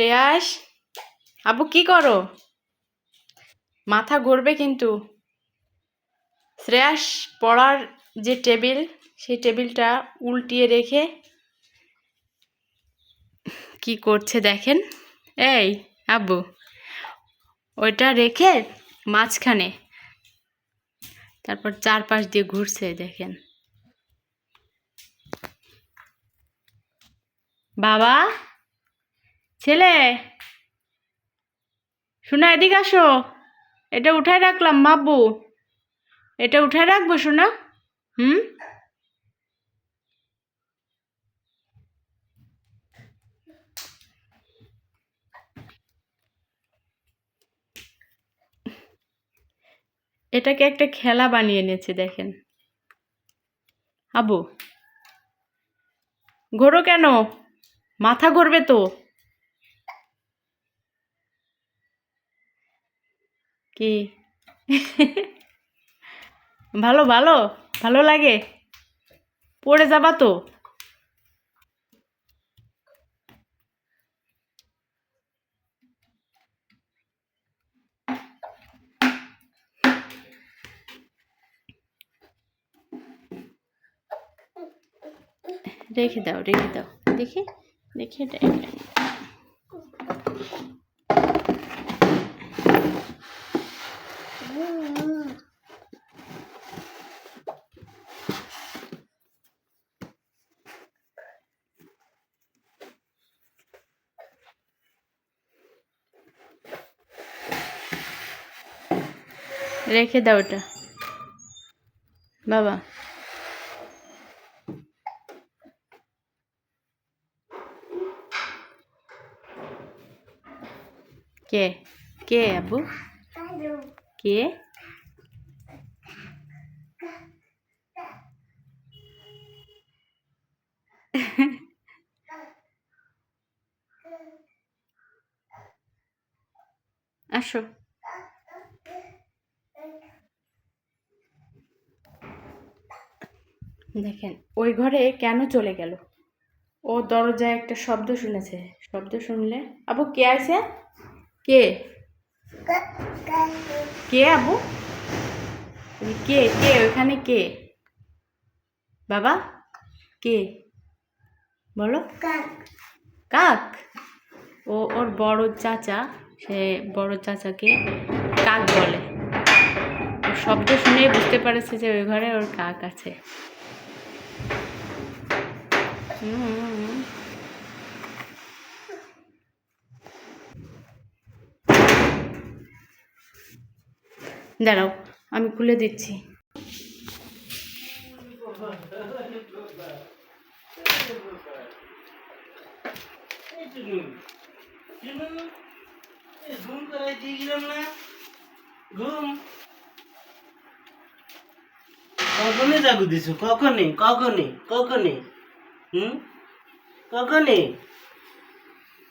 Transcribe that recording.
শ্রেয়াস, আব্বু কি করো? মাথা ঘুরবে কিন্তু। শ্রেয়াস পড়ার যে টেবিল, সেই টেবিলটা উল্টিয়ে রেখে কি করছে দেখেন। এই আব্বু, ওইটা রেখে মাঝখানে, তারপর চারপাশ দিয়ে ঘুরছে দেখেন। বাবা, ছেলে শোনা, এদিকে আসো। এটা উঠায় রাখলাম মাব্বু, এটা উঠায় রাখবো শোনা। হুম, এটাকে একটা খেলা বানিয়ে নিয়েছে দেখেন। আব্বু, ঘোরো কেন? মাথা ঘুরবে তো। কি ভালো ভালো ভালো লাগে? পড়ে যাবা তো। রেখে দাও, রেখে দাও। দেখি দেখি, এটা রেখে দাও এটা। বাবা, কে কে আব্বু? কে? আসো। দেখেন ওই ঘরে কেন চলে গেল। ও দরজায় একটা শব্দ শুনেছে। শব্দ শুনলে, আব্বু কে আছে? কে? কে আব্বু? কে কে ওইখানে কে? বাবা, কে বলো? কাক। ও ওর বড় চাচা, সে বড় চাচাকে কাক বলে। ওর শব্দ শুনেই বুঝতে পারছে যে ওই ঘরে ওর কাক আছে। দাঁড়াও, আমি খুলে দিচ্ছি। ঘুম করাই দিয়েছিলাম না? ঘুম কখনই জাগু দিছো? কখনই কখনই কখনই? কখনই?